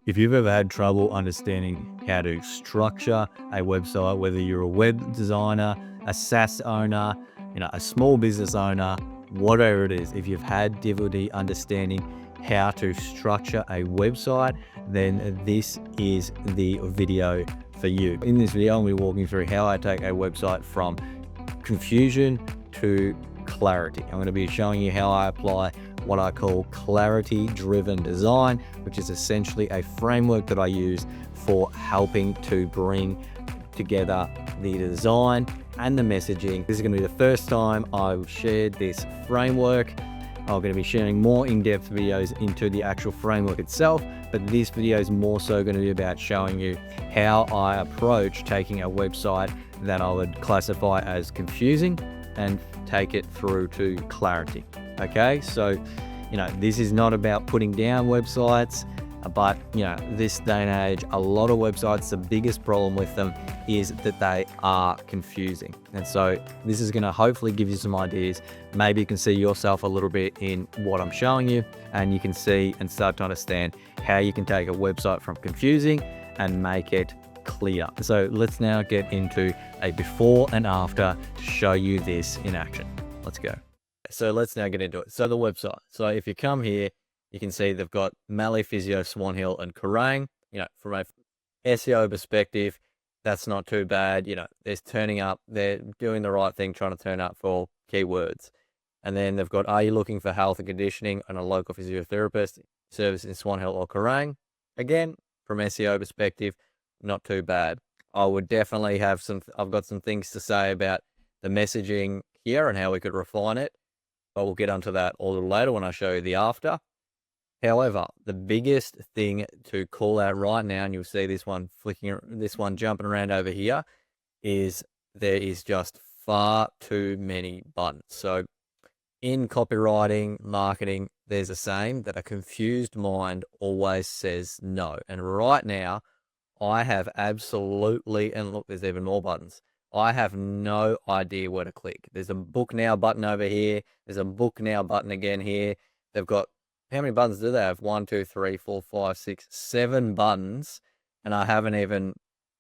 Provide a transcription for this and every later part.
If you've ever had trouble understanding how to structure a website, whether you're a web designer, a SaaS owner, a small business owner, whatever it is, if you've had difficulty understanding how to structure a website, then this is the video for you. In this video, I'm going to be walking through how I take a website from confusion to clarity. I'm going to be showing you how I apply what I call clarity-driven design, which is essentially a framework that I use for helping to bring together the design and the messaging. This is going to be the first time I've shared this framework. I'm going to be sharing more in-depth videos into the actual framework itself, but this video is more so going to be about showing you how I approach taking a website that I would classify as confusing and take it through to clarity. Okay, so this is not about putting down websites, but this day and age, a lot of websites, the biggest problem with them is that they are confusing. And so this is going to hopefully give you some ideas. Maybe you can see yourself a little bit in what I'm showing you, and you can see and start to understand how you can take a website from confusing and make it clear. So let's now get into a before and after to show you this in action. Let's go. So let's now get into it. So the website. So if you come here, you can see they've got Mallee, Physio, Swan Hill, and Kerrang. From a SEO perspective, that's not too bad. They're doing the right thing, trying to turn up for keywords. And then they've got, are you looking for health and conditioning and a local physiotherapist service in Swan Hill or Kerrang? Again, from SEO perspective, not too bad. I would definitely I've got some things to say about the messaging here and how we could refine it. But we'll get onto that a little later when I show you the after. However, the biggest thing to call out right now, and you'll see this one jumping around over here, is there is just far too many buttons. So in copywriting, marketing, there's a saying that a confused mind always says no. And right now, I have absolutely, and look, there's even more buttons. I have no idea where to click. There's a book now button over here. There's a book now button again here. They've got, how many buttons do they have? 1, 2, 3, 4, 5, 6, 7 buttons. And I haven't even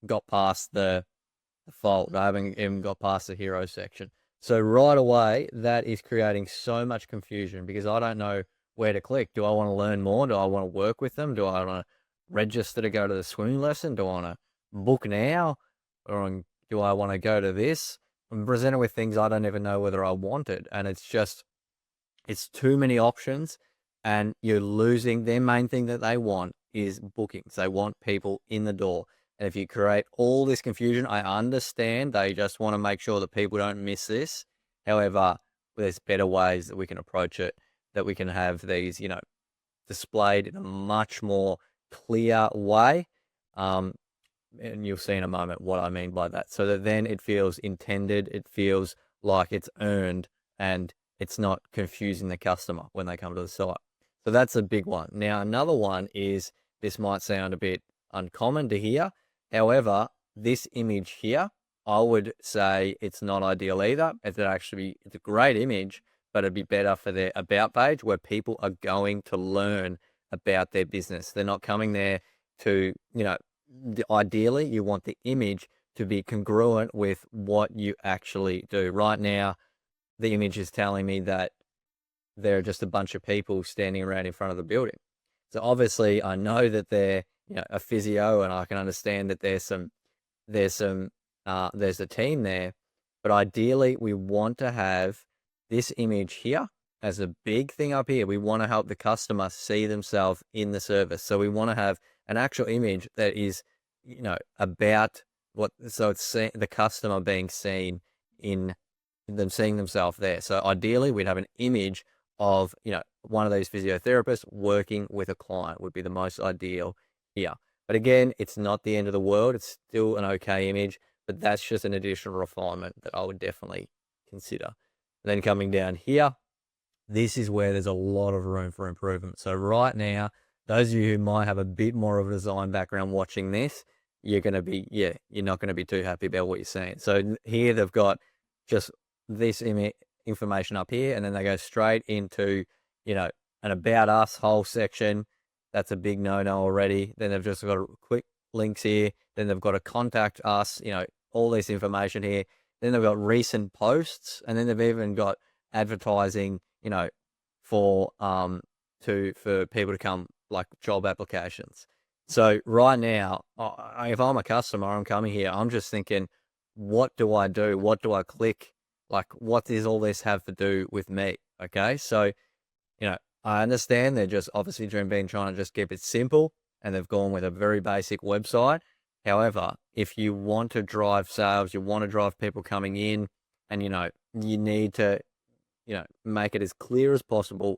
got past the fold. I haven't even got past the hero section. So right away, that is creating so much confusion because I don't know where to click. Do I want to learn more? Do I want to work with them? Do I want to register to go to the swimming lesson? Do I want to book now? Or do I want to go to this? I'm presented with things I don't even know whether I wanted. And it's too many options and you're losing. Their main thing that they want is bookings. They want people in the door. And if you create all this confusion, I understand they just want to make sure that people don't miss this. However, there's better ways that we can approach it, that we can have these, displayed in a much more clear way. And you'll see in a moment what I mean by that. So that then it feels intended, it feels like it's earned, and it's not confusing the customer when they come to the site. So that's a big one. Now, another one is, this might sound a bit uncommon to hear. However, this image here, I would say it's not ideal either. It's a great image, but it'd be better for their about page where people are going to learn about their business. They're not coming there to, ideally, you want the image to be congruent with what you actually do. Right now, the image is telling me that there are just a bunch of people standing around in front of the building. So obviously, I know that they're a physio, and I can understand that there's a team there. But ideally, we want to have this image here as a big thing up here. We want to help the customer see themselves in the service. So we want to have an actual image that is, about so it's the customer being seen in them, seeing themselves there. So ideally we'd have an image of, one of these physiotherapists working with a client would be the most ideal here. But again, it's not the end of the world. It's still an okay image, but that's just an additional refinement that I would definitely consider. And then coming down here, this is where there's a lot of room for improvement. So right now, those of you who might have a bit more of a design background watching this, you're not going to be too happy about what you're seeing. So here they've got just this information up here, and then they go straight into, an about us whole section. That's a big no-no already. Then they've just got quick links here. Then they've got to contact us, all this information here. Then they've got recent posts, and then they've even got advertising, for for people to come, like job applications. So right now, if I'm a customer, I'm coming here, I'm just thinking, what do I do? What do I click? Like, what does all this have to do with me? Okay. So, I understand they're just obviously trying to just keep it simple, and they've gone with a very basic website. However, if you want to drive sales, you want to drive people coming in, and, you need to, make it as clear as possible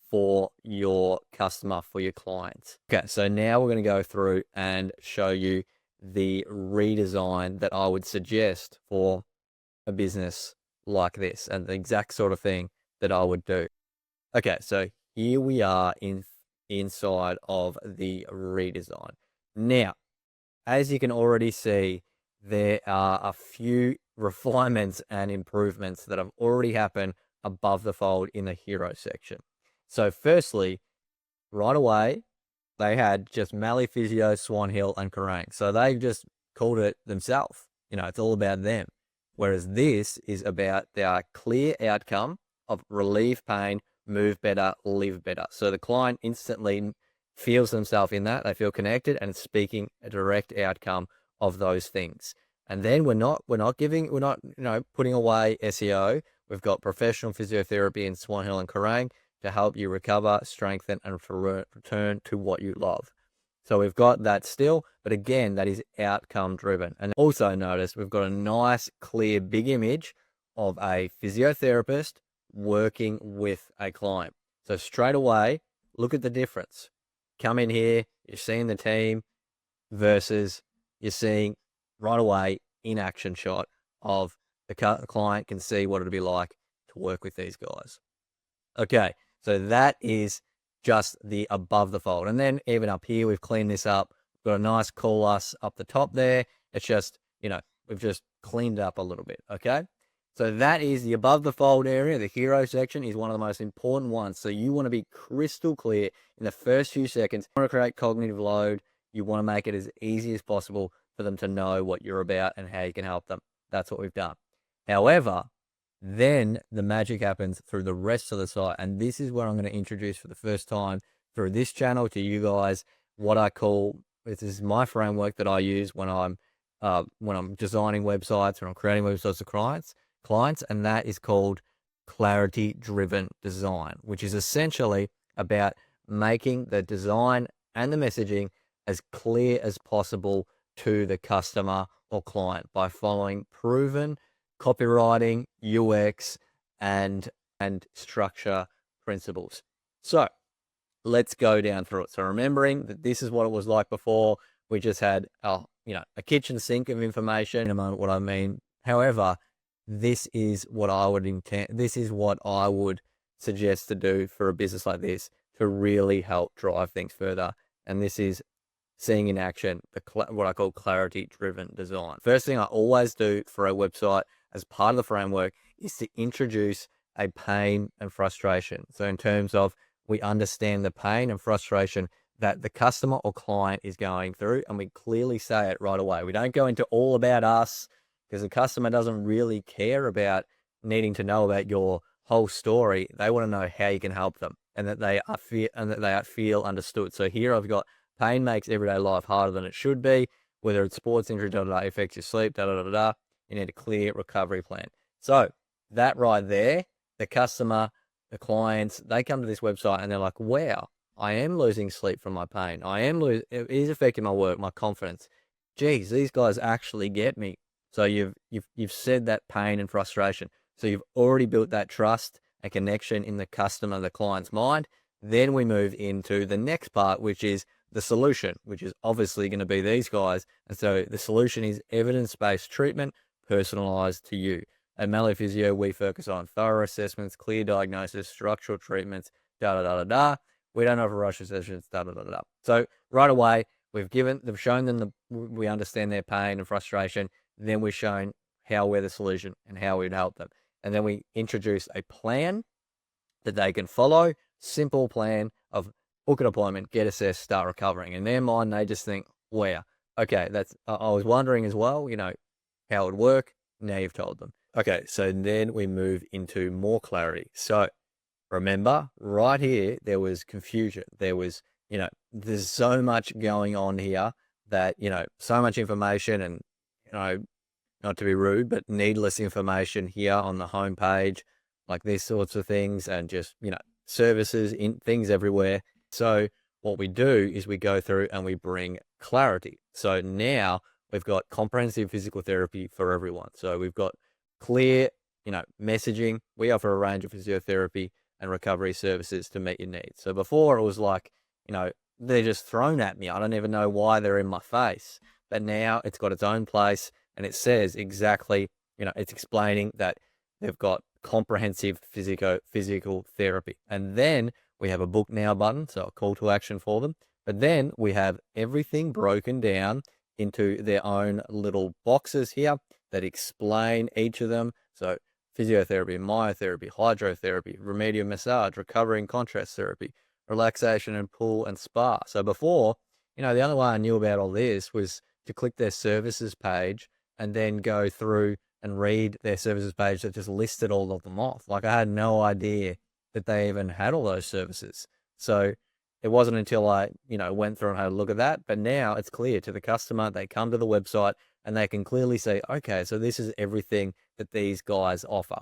for your customer, for your clients. Okay, so now we're going to go through and show you the redesign that I would suggest for a business like this, and the exact sort of thing that I would do. Okay, so here we are inside of the redesign. Now, as you can already see, there are a few refinements and improvements that have already happened above the fold in the hero section. So firstly, right away, they had just Mallee Physio, Swan Hill, and Kerrang. So they just called it themselves. It's all about them. Whereas this is about their clear outcome of relieve pain, move better, live better. So the client instantly feels themselves in that. They feel connected, and it's speaking a direct outcome of those things. And then we're not putting away SEO. We've got professional physiotherapy in Swan Hill and Kerrang to help you recover, strengthen, and return to what you love. So we've got that still, but again, that is outcome driven. And also notice we've got a nice, clear, big image of a physiotherapist working with a client. So straight away, look at the difference. Come in here, you're seeing the team versus you're seeing right away in action shot of the client can see what it'll be like to work with these guys. Okay, so that is just the above the fold. And then even up here, we've cleaned this up. We've got a nice call us up the top there. It's just, we've just cleaned up a little bit. Okay. So that is the above the fold area. The hero section is one of the most important ones. So you want to be crystal clear in the first few seconds. You want to create cognitive load. You want to make it as easy as possible for them to know what you're about and how you can help them. That's what we've done. However, then the magic happens through the rest of the site. And this is where I'm going to introduce for the first time through this channel to you guys, what I call, this is my framework that I use when I'm designing websites, when I'm creating websites for clients, and that is called clarity driven design, which is essentially about making the design and the messaging as clear as possible to the customer or client by following proven copywriting, UX, and structure principles. So let's go down through it. So remembering that this is what it was like before, we just had a kitchen sink of information. In a moment, what I mean. However, this is what I would intend. This is what I would suggest to do for a business like this to really help drive things further. And this is seeing in action what I call clarity driven design. First thing I always do for a website as part of the framework is to introduce a pain and frustration. So in terms of, we understand the pain and frustration that the customer or client is going through, and we clearly say it right away. We don't go into all about us, because the customer doesn't really care about needing to know about your whole story. They want to know how you can help them, and that they feel understood. So here I've got pain makes everyday life harder than it should be, whether it's sports injury, affects your sleep, you need a clear recovery plan. So that right there, the customer, the clients, they come to this website and they're like, wow, I am losing sleep from my pain. It is affecting my work, my confidence. Geez, these guys actually get me. So you've said that pain and frustration. So you've already built that trust and connection in the customer, the client's mind. Then we move into the next part, which is the solution, which is obviously going to be these guys. And so the solution is evidence-based treatment, personalized to you. At Mallee Physio, we focus on thorough assessments, clear diagnosis, structural treatments, We don't offer rush sessions, So right away, they've shown them we understand their pain and frustration. Then we've shown how we're the solution and how we'd help them. And then we introduce a plan that they can follow, simple plan of book an appointment, get assessed, start recovering. In their mind, they just think, wow, okay, that's, I was wondering as well, how it would work. Now you've told them. Okay, so then we move into more clarity. So remember, right here, there was confusion. There was, there's so much going on here that, so much information and, not to be rude, but needless information here on the homepage, like these sorts of things, and just, services in things everywhere. So what we do is we go through and we bring clarity. So now we've got comprehensive physical therapy for everyone. So we've got clear, messaging. We offer a range of physiotherapy and recovery services to meet your needs. So before it was like, they're just thrown at me. I don't even know why they're in my face. But now it's got its own place, and it says exactly, it's explaining that they've got comprehensive physical therapy. And then we have a book now button, so a call to action for them. But then we have everything broken down into their own little boxes here that explain each of them. So physiotherapy, myotherapy, hydrotherapy, remedial massage, recovery and contrast therapy, relaxation and pool and spa. So before, the only way I knew about all this was to click their services page and then go through and read their services page that just listed all of them off. Like I had no idea that they even had all those services. So it wasn't until I, went through and had a look at that. But now it's clear to the customer. They come to the website and they can clearly see, okay, so this is everything that these guys offer.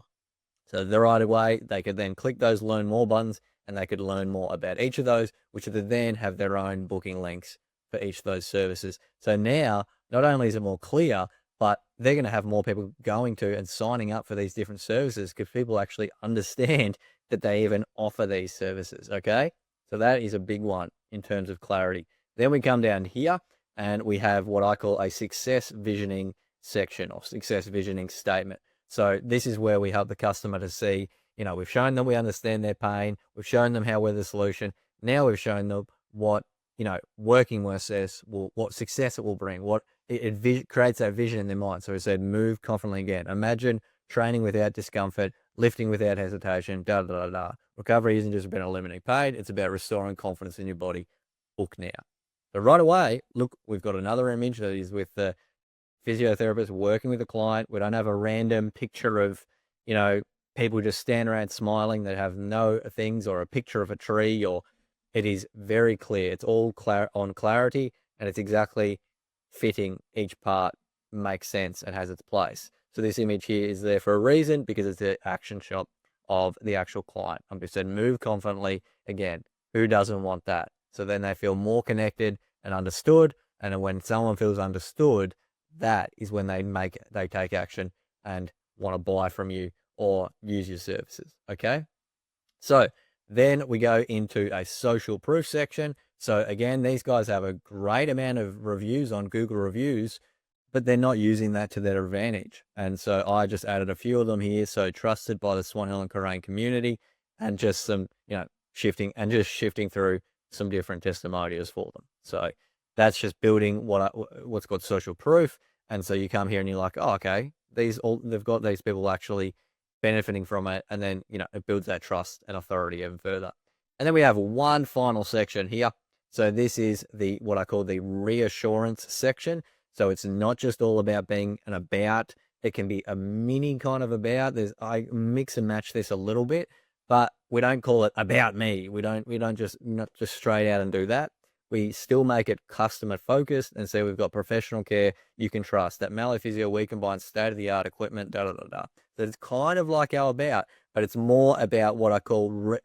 So the right away, they could then click those learn more buttons and they could learn more about each of those, which would then have their own booking links for each of those services. So now, not only is it more clear, but they're going to have more people going to and signing up for these different services because people actually understand that they even offer these services. Okay. So that is a big one in terms of clarity. Then we come down here and we have what I call a success visioning section or success visioning statement. So this is where we help the customer to see, we've shown them we understand their pain. We've shown them how we're the solution. Now we've shown them what, working with us what success it will bring, what it creates that vision in their mind. So we said, move confidently again. Imagine training without discomfort, lifting without hesitation, da, da, da, da. Recovery isn't just about eliminating pain. It's about restoring confidence in your body. Book now. So right away, look, we've got another image that is with the physiotherapist working with a client. We don't have a random picture of, people just stand around smiling that have no things or a picture of a tree, or it is very clear. It's all on clarity, and it's exactly fitting. Each part makes sense and has its place. So this image here is there for a reason, because it's the action shot of the actual client. I just said, move confidently. Again, who doesn't want that? So then they feel more connected and understood. And when someone feels understood, that is when they take action and want to buy from you or use your services. Okay. So then we go into a social proof section. So again, these guys have a great amount of reviews on Google reviews, but they're not using that to their advantage. And so I just added a few of them here. So trusted by the Swan Hill and Karain community, and just some, shifting through some different testimonials for them. So that's just building what's called social proof. And so you come here and you're like, oh, okay, they've got these people actually benefiting from it. And then, it builds that trust and authority even further. And then we have one final section here. So this is what I call the reassurance section. So it's not just all about being an about. It can be a mini kind of about. I mix and match this a little bit, but we don't call it about me. We don't just not just straight out and do that. We still make it customer focused and say we've got professional care you can trust. At Mallee Physio, we combine state-of-the-art equipment, da da da da. So it's kind of like our about, but it's more about what I call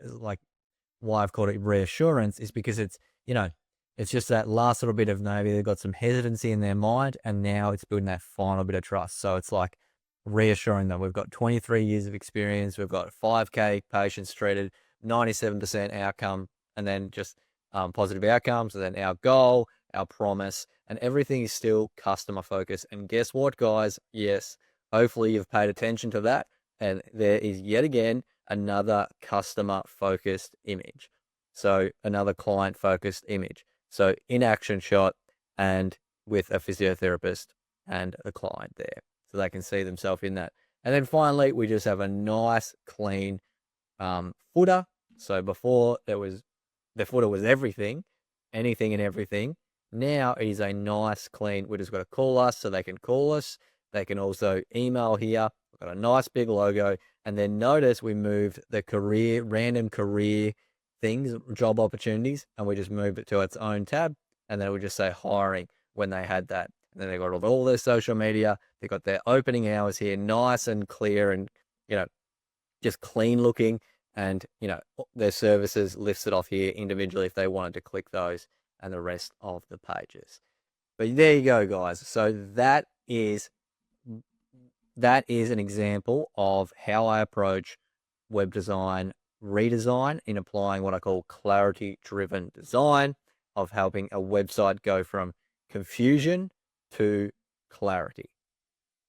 why I've called it reassurance is because it's, it's just that last little bit of maybe they've got some hesitancy in their mind, and now it's building that final bit of trust. So it's like reassuring them. We've got 23 years of experience. We've got 5K patients treated, 97% outcome, and then just positive outcomes. And then our goal, our promise, and everything is still customer focused. And guess what, guys? Yes, hopefully you've paid attention to that. And there is yet again another customer focused image. So another client focused image. So in action shot and with a physiotherapist and a client there. So they can see themselves in that. And then finally, we just have a nice clean footer. So before there was the footer was everything, anything and everything. Now it is a nice, clean, we just got to call us, so they can call us. They can also email here. We've got a nice big logo. And then notice we moved the career, random career things, job opportunities, and we just moved it to its own tab. And then we just say hiring when they had that. And then they got all their social media. They got their opening hours here, nice and clear and, you know, just clean looking, and, you know, their services listed off here individually if they wanted to click those, and the rest of the pages. But there you go, guys. So that is an example of how I approach web design redesign in applying what I call clarity driven design, of helping a website go from confusion to clarity.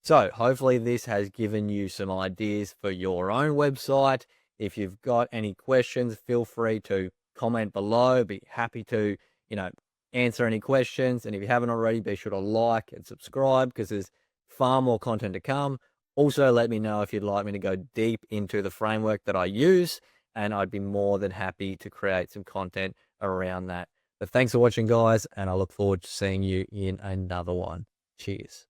So hopefully this has given you some ideas for your own website. If you've got any questions, feel free to comment below. Be happy to, you know, answer any questions. And if you haven't already, be sure to like and subscribe, because there's far more content to come. Also, let me know if you'd like me to go deep into the framework that I use, and I'd be more than happy to create some content around that. But thanks for watching, guys, and I look forward to seeing you in another one. Cheers.